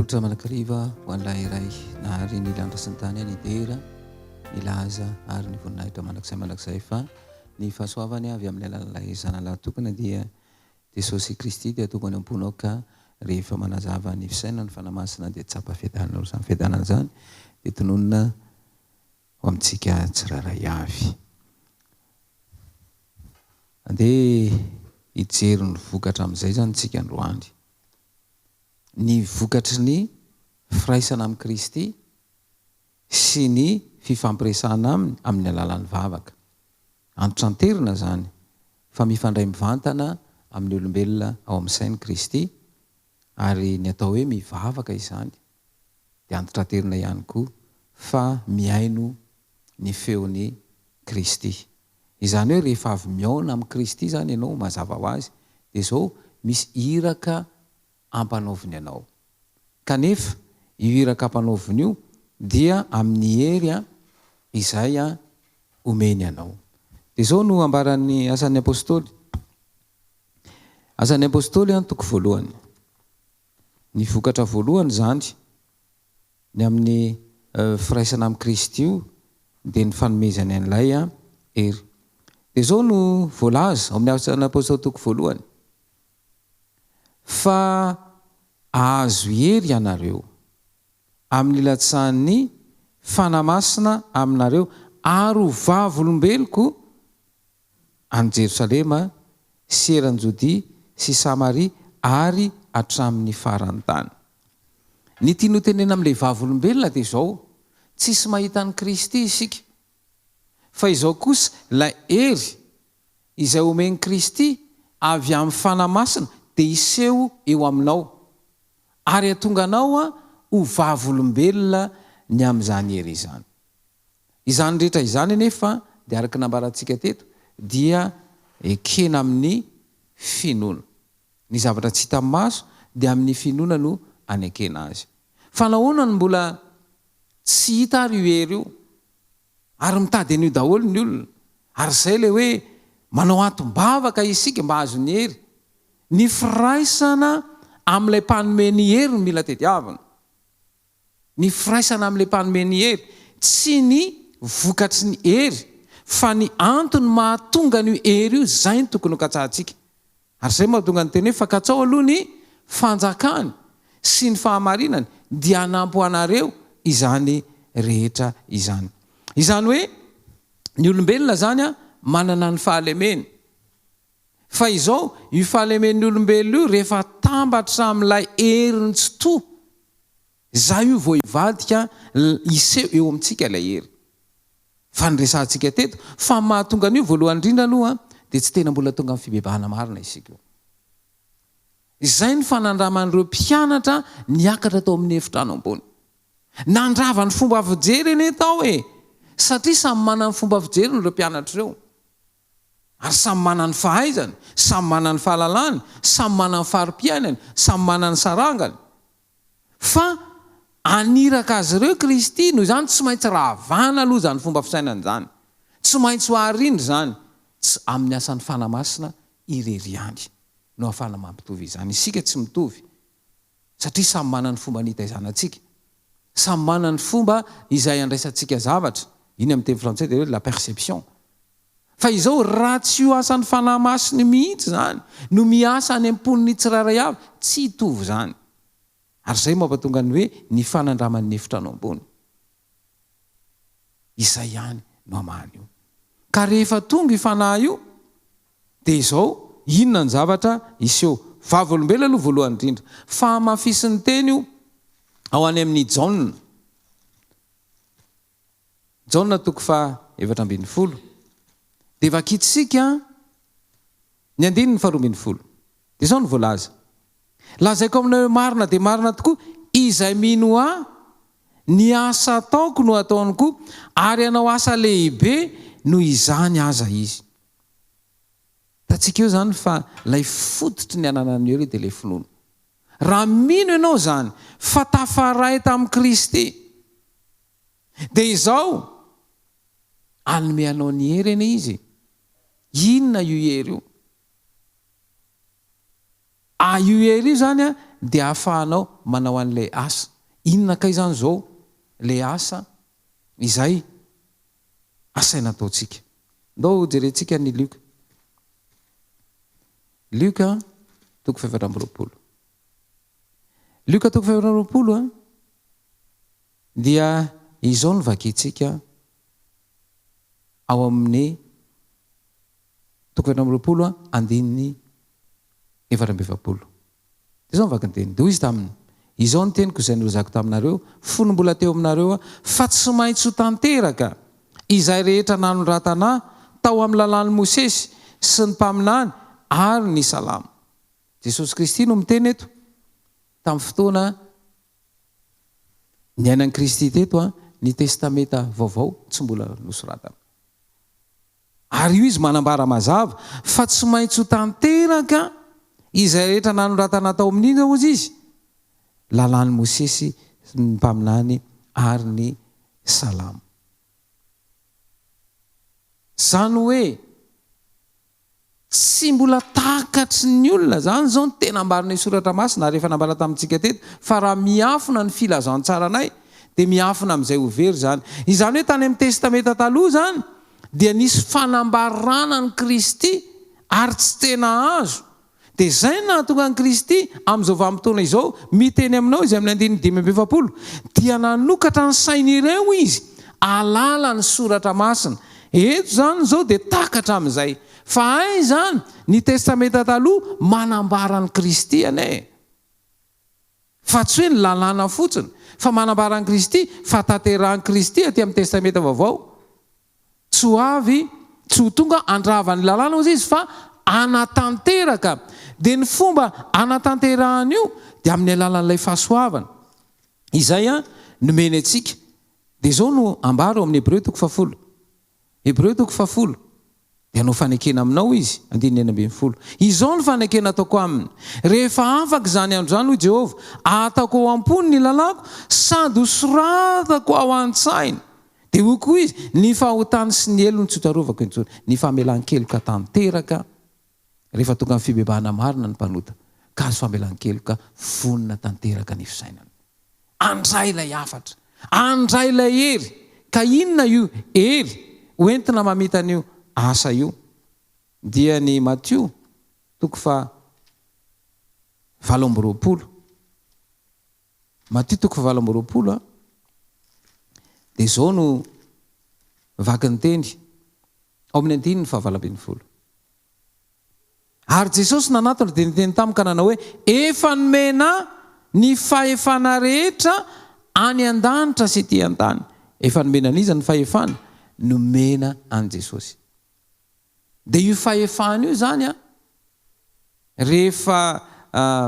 tolotra manakariva ho an'ilay iray nahary ny lanitra sy ny tany any idera milaza ary ny voninahitra manakizay fa ny fahasoavany avy amin'ny alalan'ilay zanalahy tokana dia Jesosy Kristy dia tokony amponao ka rehefa manazava ny fisaina ny fanamasina dia tsapa fiadanana izany fiadanana izany dia tononona ho amintsika tsiraray avy. Andeha hijery ny vokatra amin'izay zany tsika androany. Ny vokatry ny firaisana amin'ny Kristy sy ny fifandraisana aminy amin'ny alalan'ny vavaka. Antranterina zany fa mifandray mivantana amin'ny olombelona ao amin'ny sain'i Kristy ary ny atao hoe mivavaka izany dia antranterina ihany koa fa miaino ny feon'ny Kristy. Izany hoe rehefa avy miaona amin'ny Kristy zany ianao mazava ho azy dia izao misy iraka ampanaoviny ianao. Kanefa io iraka ampanaoviny io dia amin'ny hery izay omeny ianao. Dia izao no ambaran'ny asan'ny apôstôly. Asan'ny apôstôly toko voalohany. Ny vokatra voalohany zany ny amin'ny firaisana amin'ny Kristy io dia ny fanomezany an'ilay hery. Dia izao no voalaza ao amin'ny asan'ny apôstôly toko voalohany. Fa ahazo hery ianareo amin'ny latsan'ny fanamasina aminareo ary ho vavolombeloko any Jerosalema sy eran-Jodia sy Samaria ary hatramin'ny farany tany. Ny tiany tenena amin'ilay vavolombelona dia izao, tsisy mahita ny Kristy isika. Fa izao kosa ilay hery izay omeny Kristy avy amin'ny fanamasina dia iseho eo aminao ary atonga anao ho vavolombelona ny amin'izany hery izany. Izany rehetra izany nefa dia araka nambarantsika teto dia ekena amin'ny finoana. Ny zavatra tsy hita amin'ny maso dia amin'ny finoana no anekena azy. Fa nahoana no mbola tsy hita ary io hery io ary mitady an'io daholo ny olona ary izay ilay hoe manao atom-bavaka isika mba azo ny hery. Ny firaisana amin'ilay mpanome ny hery no mila tediavana. Ny firaisana amin'ilay mpanome ny hery tsy ny vokatry ny hery fa ny antony mahatonga ny hery io zay ny tokony ho katsahantsika. Ary izay mahatonga ny teny hoe fankatsao aloha ny fanjakany sy ny fahamarinany dia hanampy ho anareo izany rehetra izany. Izany hoe ny olombelona zany manana ny fahalemeny. Fa izao io fahalemen'ny olombelona io rehefa tambatra amin'ilay heriny tsy toa, izay io vao hivadika iseho eo amintsika ilay hery. Fa nyresantsika teto fa mahatonga an'io voalohany indrindra aloha dia tsy tena mbola tonga amin'ny fibebahana marina isika io. Izay ny fanandraman'ireo mpianatra niakatra tao amin'ny efitrano ambony. Nandrava ny fomba fijery eny tao satria samy manana ny fomba fijery ireo mpianatra ireo. Ary samy manana ny fahaizany, samy manana ny fahalalany, samy manana ny fari-piainany, samy manana ny sarangany. Fa aniraka azy ireo Kristy noho izany tsy maintsy ravana aloha zany fomba fisainana izany. Tsy maintsy ho arindry izany amin'ny asan'ny fanamasina ireriany no ahafahana mampitovy izany. Isika tsy mitovy satria samy manana ny fomba nitaizanantsika. Samy manana ny fomba izay andraisantsika zavatra. Iny amin'ny teny frantsay dia hoe la perception. Fa izao raha tsy ho asan'ny fanamasiny mihitsy zany no miasa any am-pon'ny tsiraray avy tsy hitovy zany. Ary izay mampatonga ny hoe ny fanandraman'ny efitrano ambony. Izay ihany no amahany io. Ka rehefa tonga io fanahy io dia izao inona ny zavatra iseho. Vavolombelona aloha voalohany indrindra. Fa mafisy ny teny io ao any amin'ny Jaona. Jaona 4:7. Dia vakitsika ny 9:12. Dia izao no voalaza. Lazaiko aminao marina dia marina tokoa izay mino ny asa ataoko no ataony koa ary anao asa lehibe no izany aza izy. Tatsika eo zany fa lay fototry ny ananany eo dia ilay finoana. Raha mino ianao zany fa tafaray tamin'i Kristy dia izao anome anao ny hery eny izy. Inona io hery io? Io hery io zany dia ahafahanao manao an'ilay asa. Inona kay zany zao lay asa izay asaina ataotsika. Ndao jerentsika ny Lioka. Lioka toko 7:20. Lioka toko 7:20 dia izao no vakintsika ao amin'ny toko 7:20 andininy 7:20. Izao no vakinteny. Dia hoy izy taminy, izao ny teniko izay nozako taminareo folo mbola teo aminareo fa tsy maintsy ho tanteraka izay rehetra nanoratana tao amin'ny lalàn'i Mosesy sy ny mpaminany ary ny salama. Jesosy Kristy no miteny eto tamin'ny fotoana ny ainan'i Kristy teto ny testameta vaovao tsy mbola nosoratana. Ary io izy manambara mazava fa tsy maintsy ho tanteraka izay rehetra nanoratana tao amin'iny zao izy lalàn'i Mosesy sy ny mpaminany ary ny salama. Zany hoe tsy mbola takatry ny olona zany zao ny tena ambarina soratra masina rehefa nambara tamintsika teto fa raha miafina ny filazantsaranay dia miafina amin'izay ho very zany. Izany hoe tany amin'ny testameta taloha zany dia nisy fanambarana ny Kristy ary tsy tena azo. Dia izay nahatonga ny Kristy amin'izao vanim-potoana izao miteny aminao izy amin'ny 5:20 dia nanokatra ny sain'ireo izy alala ny soratra masina. Eto zany zao dia takatra amin'izay. Fa ay zany ny testameta taloha manambara ny Kristy ane. Fa tsy hoe ny lalàna fotsiny fa manambara ny Kristy fa tanterahan'ny Kristy aty amin'ny testameta vaovao. Tsy ho avy, tsy ho tonga andrava ny lalàna ozy izy fa anatanteraka. Dia ny fomba anatanterahany io dia amin'ny alalan'ilay fahasoavana. Izay nomeny antsika. Dia izao no ambara ao amin'ny Hebreo toko 10. Hebreo toko 10 dia no fanekena aminao izy 9:20. Izao no fanekena ataoko aminy. Rehefa afaka izany andro zany hoy Jehovah, ataoko ao am-pony ny lalàko sady hosoratako ao an-tsaina. Dia hoy koa izy, ny fahotany sy ny elo no tsy hotarovako intsony. Ny famelan-keloka tanteraka rehefa tonga amin'ny fibebahana marina ny mpanota ka azo famelan-keloka vonona tanteraka ny fisainana. Andray ilay afatra, andray ilay hery. Ka inona io hery hoentina mamita an'io asa io? Dia ny Matthieu toko 7:20. Matthieu toko 7:20 dia izao no vaky ny teny ao amin'ny 9:20. Ary Jesosy nanatona dia niteny tamiko ka nanao hoe efa nomena ny fahefana rehetra any an-danitra sy ety an-tany. Efa nomena an'iza ny fahefana? Nomena an Jesosy. Dia io fahefana io zany rehefa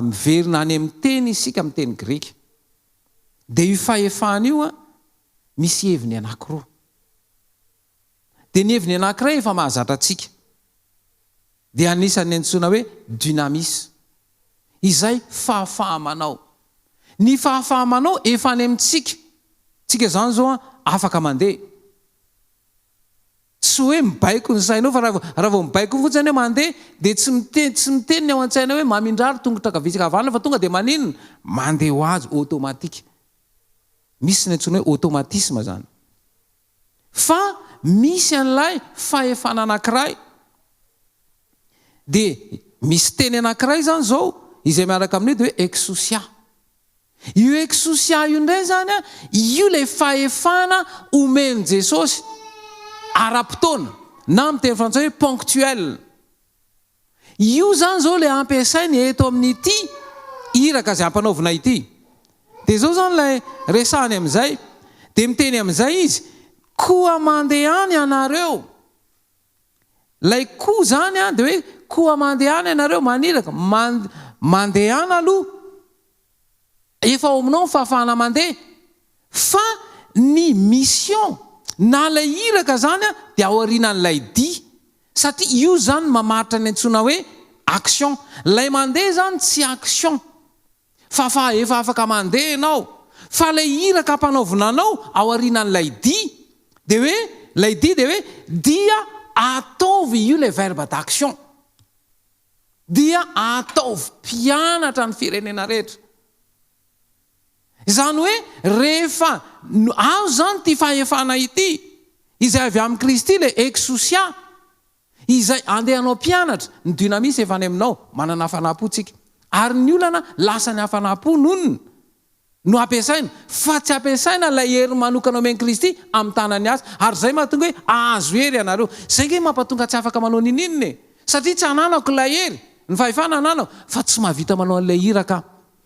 miverina any amin'ny teny isika amin'ny teny Grika. Dia io fahefana io misy heviny anankiroa. Dia ny heviny anankiray efa mahazatra antsika. Dia anisan'ny antsoina hoe dynamis. Izay fahafahamanao. Ny fahafahamanao efa any amintsika. Tsika zany zao afaka mandeha. Tsy hoe mibaiko ny sainao fa raha vao mibaiko fotsiny hoe mandeha dia tsy miteny ao an-tsaina hoe mamindrary tongotra kavitsika havanana fa tonga dia maninona mandeha ho azy automatika. Misy ny antsoina hoe automatisme zany. Fa misy an'ilay fahefana anankiray. Dia misy teny anankiray zany zao izay miaraka amin'io dia hoe exousia. Io exousia io indray zany io ilay fahefana omeny Jesosy ara-potoana na amin'ny teny frantsay hoe ponctuel. Io zany zao ilay ampiasainy eto amin'ity iraka izay ampanaovina ity. Dia zao zany ilay resahany amin'izay dia miteny amin'izay izy koa mandehany ianareo. Ilay koa zany dia hoe koa mandehany ianareo maniraka. Mandehana aloha efa ao aminao ny fahafahana mandeha. Fa ny mission na ilay iraka zany dia ao aorianan'ilay dia. Satria io zany mamaritra ny antsoina hoe action. Ilay mandeha zany tsy action. Fa efa afaka mandeha ianao. Fa ilay iraka ampanaovinanao ao aorianan'ilay dia. Dia hoe ilay dia dia hoe dia ataovy io ilay verbe d'action. Dia ataovy mpianatra ny firenena rehetra. Izany hoe rehefa azo zany ty fahefana ity izay avy amin'ny Kristy le eksosia izay andehanao mpianatra ny dynamisy efa any aminao manana hafanampo tsika ary ny olana lasa ny hafanampo nonona no ampiasaina fa tsy ampiasaina ilay hery manokana omeny Kristy amin'ny tanany azy ary zay mahatonga hoe azo hery ianareo zay nge mampatonga tsy afaka manao ninonina satria tsy ananako ilay hery ny fahefana ananao fa tsy mahavita manao an'ilay hiraka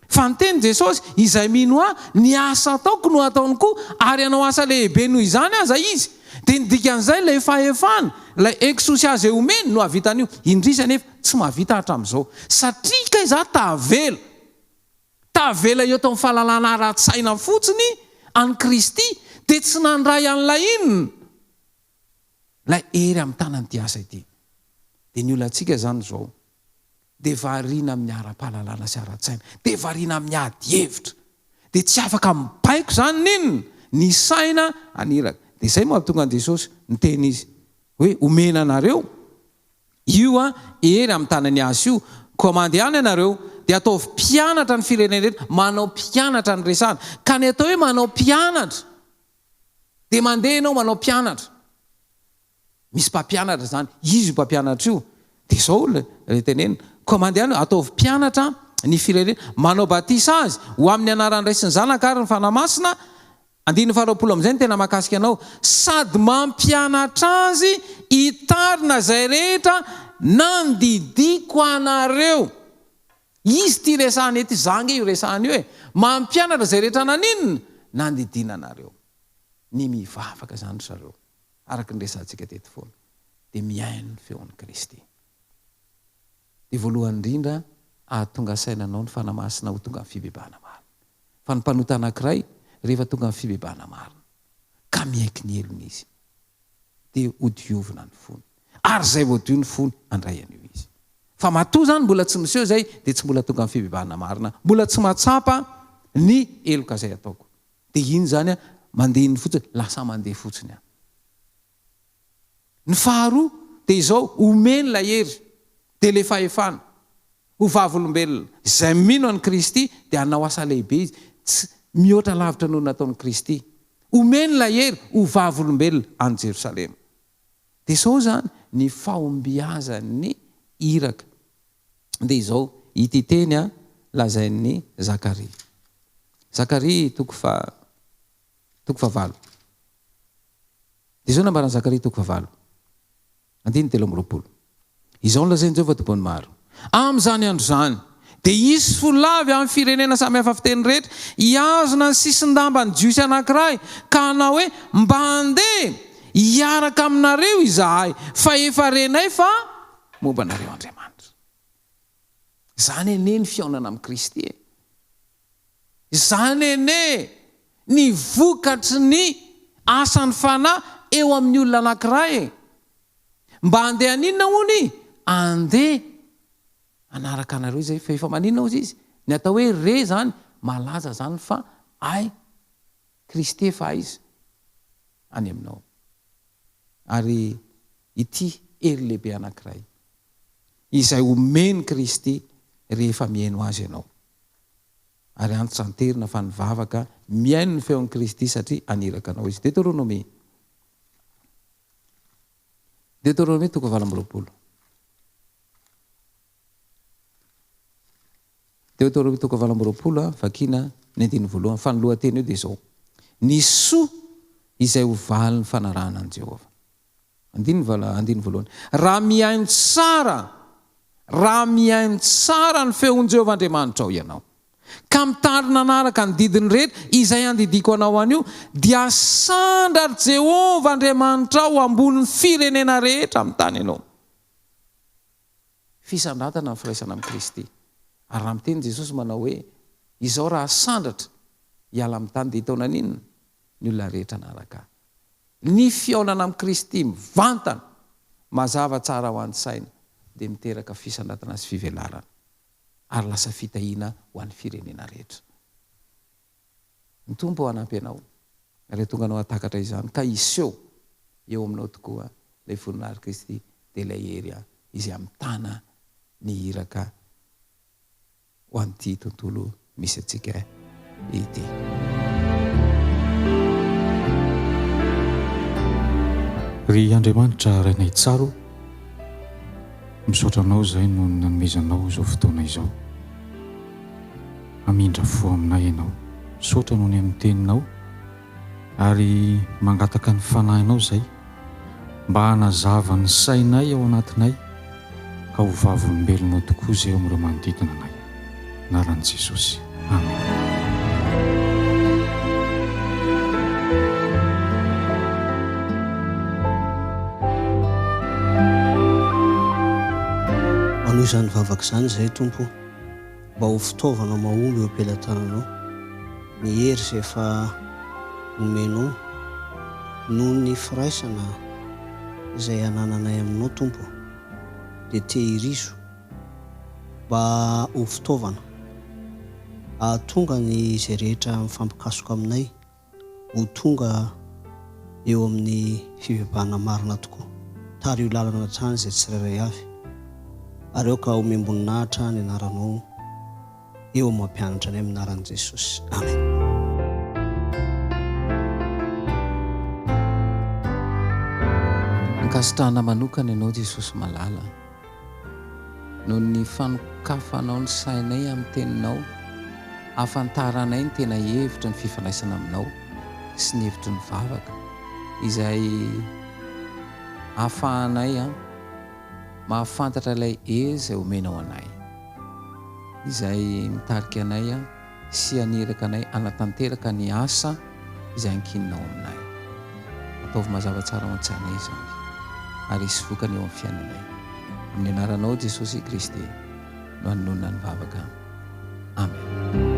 fa ny teny Jesosy izay mino ny asa ataoko no ataony koa ary anao asa lehibe noho izany aza izy dia ny dikan'izay ilay fahefana ilay eksosia zay omeny no havitan'io indrisa nefa tsy mahavita hatramin'izao satria ka iza tavela eo tao amin'ny fahalalana ara-tsaina fotsiny any Kristy dia tsy nandray an'ilay inona ilay hery amin'ny tanany ty asa ity dia ny olantsika zany zao dia variana amin'ny ara-pahalalana sy ara-tsaina dia variana amin'ny ady hevitra dia tsy afaka mibaiko zany ninona ny saina aniraka dia izay mahatonga an Jesosy ny teny izy hoe omena anareo io hery amin'ny tanany asa io koa mandeha any ianareo dia ataovy mpianatra ny firenena rehetra manao mpianatra ny resana ka ny atao hoe manao mpianatra dia mandeha ianao manao mpianatra misy mpampianatra zany izy mpampianatra io dia izao le tenenina koa mandeha any ataovy mpianatra ny firenena manao batisa azy ho amin'ny anaran'ny Ray sy ny Zanaka ary ny fanamasina 19 amin'izay ny tena mahakasika anao sady mampianatra azy hitarina zay rehetra nandidiko anareo izy ty resahany ety zange io resahany io mampianatra zay rehetra naninona nandidina anareo ny mivavaka zany zareo araka ny resantsika teto foana dia miaino ny feon'ny Kristy dia voalohany indrindra ahatonga sainanao ny fanamasina ho tonga amin'ny fibebahana marina fa ny mpanota anankiray rehefa tonga amin'ny fibebahana marina ka miaiky ny elony izy dia hodiovina ny fony ary zay voadio ny fony andray an'io izy fa matoa zany mbola tsy miseho zay dia tsy mbola tonga amin'ny fibebahana marina mbola tsy mahatsapa ny eloka zay ataoko dia iny zany mandeha ny fotsiny lasa mandeha fotsiny ny faharoa dia izao omeny la hery dia le fahefana ho vavolombelona izay mino any Kristy dia hanao asa lehibe izy tsy mihoatra lavitra noho nataon'ny Kristy omeny la hery ho vavolombelona any Jerosalema dia izao zany ny fahombiazan'ny iraka dia izao ity teny lazain'ny Zakaria toko fahavalo dia izao nambaran'ny Zakaria toko fahavalo 13 izao no lazainy Jehovah tompony maro amin'izany andro zany dia hisy folavy amin'ny firenena samy hafa fiteny rehetra hiazona ny sisin-damba ny jiosy anankiray ka hanao hoe mba handeha hiaraka aminareo izahay fa efa renay fa momba anareo Andriamanitra zany ene ny fiaonana amin'ny Kristy zany ene ny vokatry ny asan'ny fanahy eo amin'ny olona anankiray mba handeha aninona hony andeha anaraka anareo izay fa efa maninona ozy izy ny atao hoe re zany malaza zany fa ay Kristy efa izy any aminao ary ity hery lehibe anankiray izay omeny Kristy rehefa miaino azy ianao ary antsanterina fa nivavaka miaino ny feon'ny Kristy satria aniraka anao izy Deutéronome toko 20 Deutéronome toko 20 vakina ny 1 fa ny lohateny io dia izao ny soa izay ho valy ny fanarahana an Jehovah 1 raha miaino tsara ny feon'i Jehovah Andriamanitra ao ianao ka mitarina anaraka ny didiny rehetra izay andidiko anao an'io dia sandra Jehovah Andriamanitra ao ambonin'ny firenena rehetra amin'ny tany ianao fisandratana ny firaisana amin'ny Kristy ary raha miteny Jesosy manao hoe izao raha sandratra hiala amin'ny tany dia hitaona ninona ny olona rehetra anaraka ny fiaonana amin'ny Kristy mivantana mazava tsara ho an'ny saina dia miteraka fisandratana sy fivelarana ary lasa fitahiana ho an'ny firenena rehetra ny tompo ho anampy ianao raha tonga anao atakatra izany ka iseho eo aminao tokoa ilay voninahary Kristy dia ilay hery izay amin'ny tana ny hiraka ho an'ity tontolo misy antsika ity. Ry Andriamanitra rainay tsaro, misaotra anao izay no nanomezanao izao fotoana izao. Amindra fo aminay ianao, misaotra noho ny amin'ny teninao ary mangataka ny fanahinao izay mba hanazava ny sainay ao anatinay ka ho vavolombelonao tokoa izay eo amin'ireo manodidina anay. Anaran'i Jesosy. Amen. Manohy izany vavaka izany izay tompo, mba ho fitaovana mahomby eo am-pelantananao, ny hery izay efa nomenao noho ny firaisana izay anananay aminao tompo, dia tehirizo mba ho fitaovana ahatonga ny izay rehetra mifampikasoka aminay ho tonga eo amin'ny fivavahana marina tokoa. Tary io lalana hatrany izay tsirairay avy, ary eo ka homem-boninahitra ny anaranao eo amin'ny mampianatra any amin'ny anaran'i Jesosy. Amen. Nikasitrahana manokana ianao Jesosy malala, noho ny fanokafanao ny sainay amin'ny teninao, ahafantaranay ny tena hevitra ny fifandraisana aminao sy ny hevitry ny vavaka izay ahafahanay mahafantatra ilay hery izay omenao anay, izay mitarika anay sy aniraka anay hanatanteraka ny asa izay ankininao aminay. Ataovy mazava tsara ao an-tsainay izany ary hisy vokany eo amin'ny fiainanay. Amin'ny anaranao Jesosy Kristy no hanonona ny vavaka. Amen.